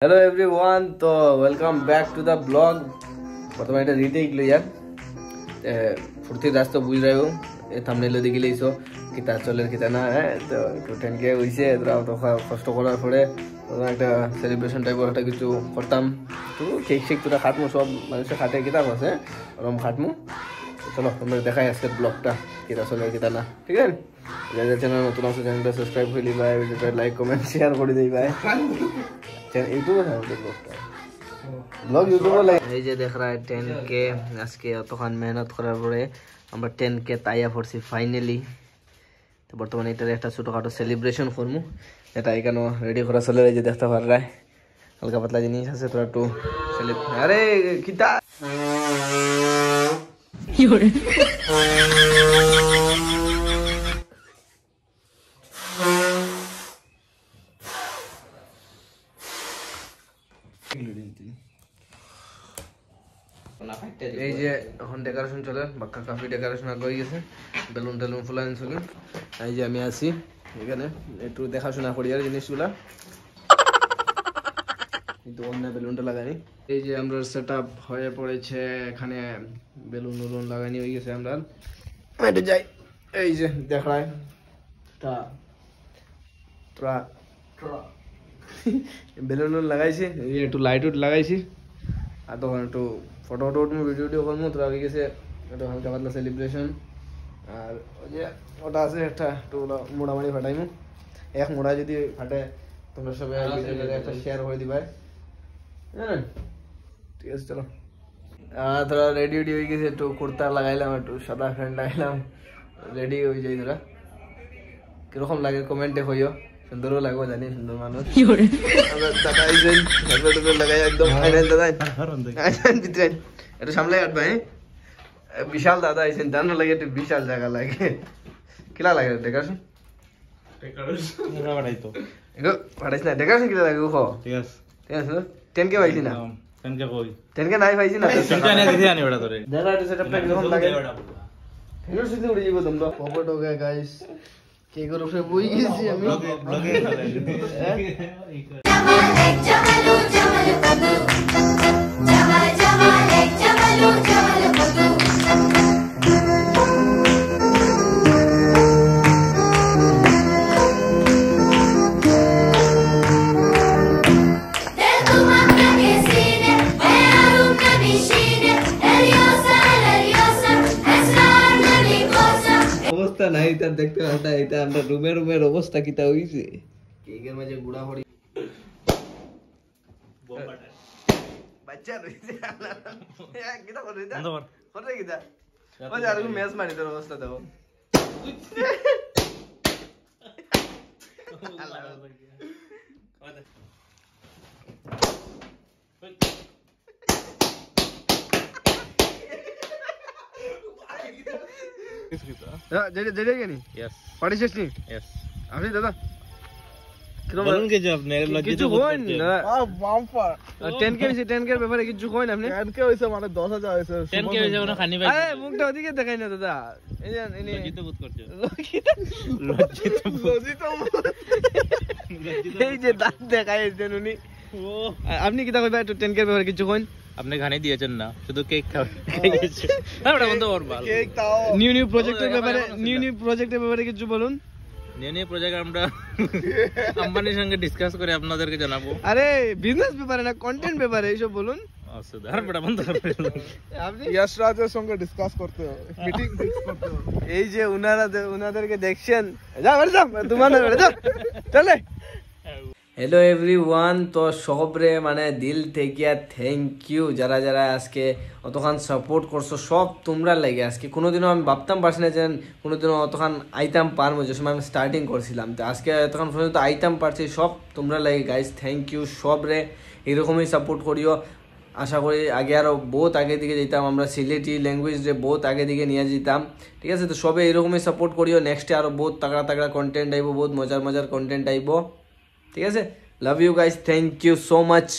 hello everyone तो welcome back to the blog Bartaman এটা retake লইয়া ফুর্তির রাস্তা বুঝ रहे हो এই থাম্বনেল দেখি লইছো কিতা চলের কিতা না তো একটু 10k হইছে তোরা তো কষ্ট করার পরে একটা সেলিব্রেশন টাইপের একটা কিছু করতাম তো কেক শেক তোরা খাটমু সব মানুষে খাটে কিতা আছে রম খাটমু চলো তোমরা দেখাই আজকের ব্লগটা কিতা চলে কিতা না ঠিক আছে যারা চ্যানেল নতুন আছে চ্যানেলটা সাবস্ক্রাইব করে দিবা ভিডিওটা লাইক কমেন্ট শেয়ার করে দিবা यूट्यूब है ब्लॉग यूट्यूब এই যে দেখ रहा है 10k আজকে অতখান মেহনত করার পরে আমরা 10k তাইয়া পড়ছি ফাইনালি তো বর্তমানে এটার একটা ছোটখাটো সেলিব্রেশন করমু এটা এখানে রেডি করা চলে এই যে দেখতে পাররা হালকা পাতলা জিনিস আছে তোরা একটু আরে কিতা কি হরে এই যে এখন ডেকোরেশন চলে বাক্কা কাফি ডেকোরেশন হয়ে গেছে বেলুন টেলুন ফুলাইন চলে এই যে আমি আছি এখানে একটু দেখাশোনা করি আর জিনিসগুলা কিন্তু অন্য বেলুনটা লাগাইনি এই যে আমরা সেটআপ হয়ে পড়েছে এখানে বেলুন উলুন লাগাইনি হয়ে গেছে আমরা একটু যাই এই যে দেখায় তা তোরা বেলুন লাগাইছি এই একটু লাইট উট লাগাইছি আর তখন একটু ফটো টটো ভিডিও করবো তোরা হয়ে গেছে একটু হালকা পাতলা সেলিব্রেশন আর ওই যে ওটা আছে একটা একটু মোড়ামাড়ি ফাটাইমু এক মোড়া যদি ফাটে তোমরা সবাই একটা শেয়ার করে দিবাই হ্যাঁ ঠিক আছে চলো আর তোরা রেডি উডি হয়ে গেছে একটু কুর্তা লাগাইলাম একটু সাদা প্যান্ট লাগাইলাম রেডি হয়ে যাই তোরা কিরকম লাগে কমেন্টে কইও সুন্দরও লাগবে জানি সুন্দর মানুষ দাদা আইছেন লাগাই একদম ফাইনাল দাদা আইছেন ভিতরে একটু সামনে কাটবা বিশাল দাদা আইছেন জানো লাগে একটু বিশাল জায়গা লাগে কিলা লাগে ডেকোরেশন পাঠাইছ না ডেকোরেশন কিলা লাগে উখ ঠিক আছে 10k পাইছি না 10k নাই পাইছি না দেখা একটু সেটআপটা কিরকম লাগে হেলো সিধে উড়ে যাবো তোমরা পপট হয়ে গেছে গাইস কি করো সে বই গেছি আমি ব্লগে অবস্থা নাই তার দেখতে পাটা এটা আমরা রুমের অবস্থা কিটা হইছে কেকের মাঝে গুড়া হড়ি বাচ্চা রইছে কিটা করে দিতা করে কিটা ওই আর ম্যাচ মারি তোর অবস্থা দাও দাদা কিছু কইন 10k ব্যাপারে কিছু কইন আপনি 10k হইছে মানে 10000 হইছে 10k হইছে মানে খানি ভাই আরে মুখটা ওদিকে দেখাই না দাদা এই যে লজ্জিত বোধ করছে লজ্জিত এই যে দাঁত দেখাইছেন উনি আপনি কি কইবা একটু 10k ব্যাপারে কিছু কইন আপনি গানে দিয়েছেন না শুধু কেক খাইয়েছে না ওটা বন্ধ করবা কেক দাও নিউ প্রজেক্টের ব্যাপারে কিছু বলুন নিউ প্রজেক্ট আমরা কোম্পানির সঙ্গে ডিসকাস করে আপনাদেরকে জানাবো আরে বিজনেস ব্যাপারে না কন্টেন্ট ব্যাপারে এইসব বলুন আর বড় বন্ধ করবেন আপনি यश রাজের সঙ্গে ডিসকাস করতে হবে মিটিং ফিক্স করতে হবে এই যে উনাদেরকে দেখছেন যা বের যা তোমার না বের যা চলে हेलो एवरीवन तो सबरे माने दिल থেকে थैंक यू যারা যারা আজকে অতখান সাপোর্ট করছো সব তোমরা লাগে আজকে কোনোদিনও আমি ভাবতাম পারছি না যে কোনোদিনও অতখান আইতাম পারবো যে সময় আমি স্টার্টিং করছিলাম তো আজকে এতক্ষণ পর্যন্ত আইতাম পারছি সব তোমরা লাগে গাইস থ্যাংক ইউ সবরে এরকমই সাপোর্ট করিও আশা করি আগে আরও বহুত আগে দিকে যেতাম আমরা সিলেটি ল্যাঙ্গুয়েজ রে বহুত আগে দিকে নিয়ে যেতাম ঠিক আছে তো সবে এরকমই সাপোর্ট করিও নেক্সটে আরও বহুত তাগড়া তাগড়া কন্টেন্ট আইব বহুত মজার মজার কন্টেন্ট আইব ঠিক আছে love you guys thank you so much